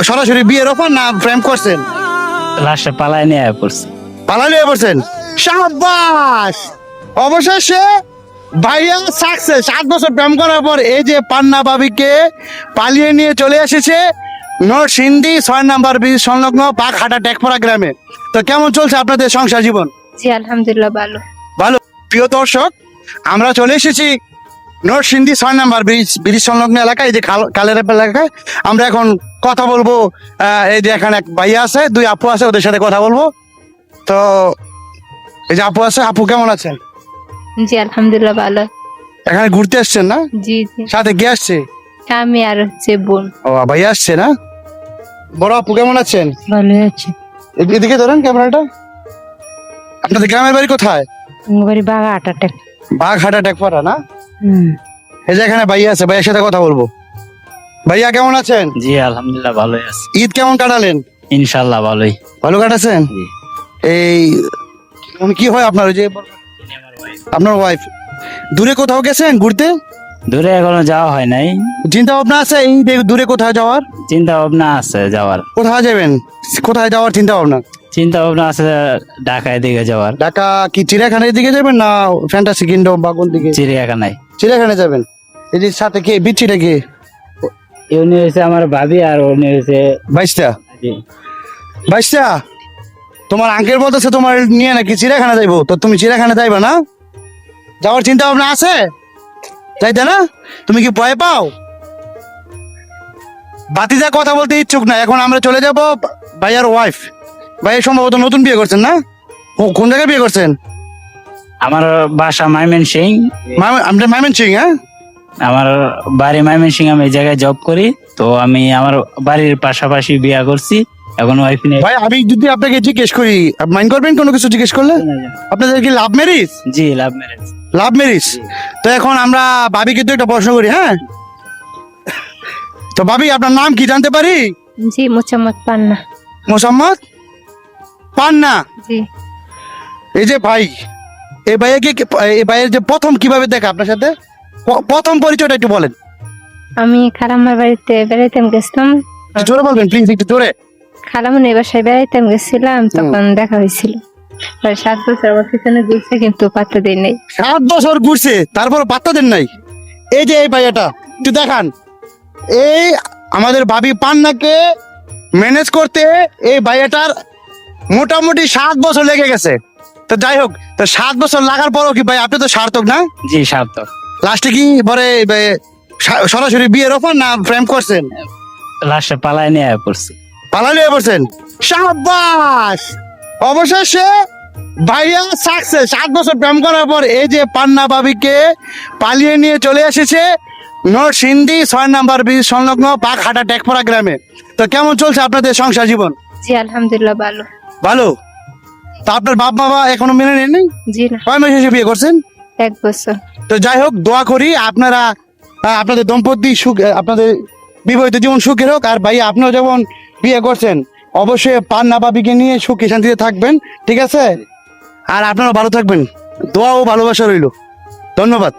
সরাসরি বিয়ের অফার না প্রেম করছেন? লাস্টে পালায় নিয়ে পড়ছে। পালালিয়ে পড়ছেন, শাবাশ। অবশেষে ভাইয়া সাকসেস। 7 বছর প্রেম করার পর এই যে পান্না ভাবিকে পালিয়ে নিয়ে চলে এসেছে নরসিংদী 6 নম্বর ব্রিজ সংলগ্ন বাঘহাটা টেকপাড়া গ্রামে। তো কেমন চলছে আপনাদের সংসার জীবন? জি আলহামদুলিল্লাহ ভালো। ভালো। প্রিয় দর্শক, আমরা চলে এসেছি নরসিংদী 6 নম্বর ব্রিজ সংলগ্ন এলাকায়, এই যে কালের এলাকায়। আমরা এখন কথা বলবো। এই যে এখানে এক ভাইয়া আছে, 2 আপু আছে, ওদের সাথে কথা বলবো। তো এই যে আপু আছে, আপু কেমন আছেন? জি আলহামদুলিল্লাহ ভালো। এখানে ঘুরতে আসছেন না? জি জি, সাথে কে আসছে? আমি আর হচ্ছে বোন। ও ভাইয়া আসছে না? বড় আপু কেমন আছেন? ভালো আছে। এদিকে ধরেন ক্যামেরাটা। আপনাদের গ্রামের বাড়ি কোথায়? বাড়ি বাঘাটা টেক। বাঘহাটা টেকপাড়া না? এই যে এখানে ভাইয়া আছে, ভাইয়ের সাথে কথা বলবো। ভাইয়া কেমন আছেন? জি আলহামদুলিল্লাহ ভালোই আছে। ঈদ কেমন কাটালেন? ইনশাল্লাহ ভালোই। ভালো কাটাছেন? জি। এই কি হয় আপনার, ওই যে আপনার ওয়াইফ দূরে কোথাও গেছেন ঘুরতে? দূরে এখনো যাওয়া হয় নাই। চিন্তা ভাবনা আছে এই দূরে কোথাও যাওয়ার? চিন্তা ভাবনা আছে যাওয়ার। কোথায় যাবেন? কোথায় যাওয়ার চিন্তা ভাবনা? চিন্তা ভাবনা আছে ঢাকায় দিকে যাওয়ার। ঢাকা কি চিড়িয়াখানার দিকে যাবেন না ফ্যান্টাসি কিংডম বা কোন দিকে? চিড়িয়াখানায়। চিড়িয়াখানা যাবেন। এই যে সাথে কে বিচ্ছিটা কে? উনি হয়েছে আমার ভাবি আর উনি হয়েছে। বাইশটা। জি। বাইশটা, তোমার আঙ্কেল বলতেছে তোমার নিয়ে নাকি চিড়িয়াখানা যাইবো, তো তুমি চিড়িয়াখানা যাইবা না? যাওয়ার চিন্তা ভাবনা আছে? যাইতে না? তুমি কি ভয় পাও? বাতিজা কথা বলতে ইচ্ছুক না। এখন আমরা চলে যাব ভাইয়ার ওয়াইফ। ভাই সম্ভবত নতুন বিয়ে করছেন না? ও কোন জায়গায় বিয়ে করছেন? আমার বাসা ময়মনসিং। আমরা ময়মনসিং। হ্যাঁ, আমার বাড়ি ময়মনসিং, আমি এই জায়গায় জব করি। তো আমি আমার বাড়ির পাশাপাশি বিয়া করছি। এখন ওয়াইফ নিয়ে। ভাই আমি যদি আপনাকে জিজ্ঞেস করি, মাইন্ড করবেন কোনো কিছু জিজ্ঞেস করলে? আপনাদের কি লাভ ম্যারেজ? জি লাভ ম্যারেজ। Love marriage. তো এখন আমরা ভাবিকে তো একটা প্রশ্ন করি। হ্যাঁ, তো ভাবি আপনার নাম কি জানতে পারি? জি মোসাম্মদ পান্না। মোসাম্মদ পান্না। জি, এই যে ভাই, এই ভাইয়ের যে প্রথম কিভাবে দেখা আপনার সাথে, প্রথম পরিচয়টা একটু বলেন। আমি খালাম্মার বাড়িতে বেড়াইতাম গেছিলাম। একটু জোরে বলবেন প্লিজ, একটু জোরে। খালামুনির বাসায় বেড়াইতাম গেছিলাম, তখন দেখা হয়েছিল। 7 বছর আমার পিছনে ঘুরছে কিন্তু পাত্তা দেই নাই। 7 বছর ঘুরছে, তারপর পাত্তা দেন নাই। এই যে এই ভাইয়াটা একটু দেখান। এই আমাদের ভাবি পান্নাকে ম্যানেজ করতে এই ভাইয়াটার মোটামুটি 7 বছর লেগে গেছে। তো যাই হোক, তো 7 বছর লাগার পরও কি ভাই আপনি তো সার্থক না? জি সার্থক। লাস্টে কি পরে সরাসরি বিয়ের অফার না প্রেম করছেন? লাস্টে পালায় নিয়ে পড়ছে। পালালিয়ে পড়ছেন, শাবাশ। অবশেষে ভাইয়া সাকসেস। 7 বছর প্রেম করার পর এই যে পান্না ভাবিকে পালিয়ে নিয়ে চলে এসেছে নরসিংদী 6 নম্বর ব্রিজ সংলগ্ন বাঘহাটা টেকপাড়া গ্রামে। তো কেমন চলছে আপনাদের সংসার জীবন? জি আলহামদুলিল্লাহ ভালো। ভালো। তো আপনার বাপ মা এখনো মেনে নেননি? জি না, কয় মাস এসে বিয়ে করছেন? 1 বছর। তো যাই হোক, দোয়া করি আপনারা আপনাদের দম্পতি সুখ, আপনাদের বিবাহিত জীবন সুখের হোক। আর ভাই আপনিও যেমন বিয়ে করছেন, অবশ্যই পান্না ভাবিকে নিয়ে সুখে শান্তিতে থাকবেন, ঠিক আছে? আর আপনারা ভালো থাকবেন, দোয়া ও ভালোবাসা রইল। ধন্যবাদ।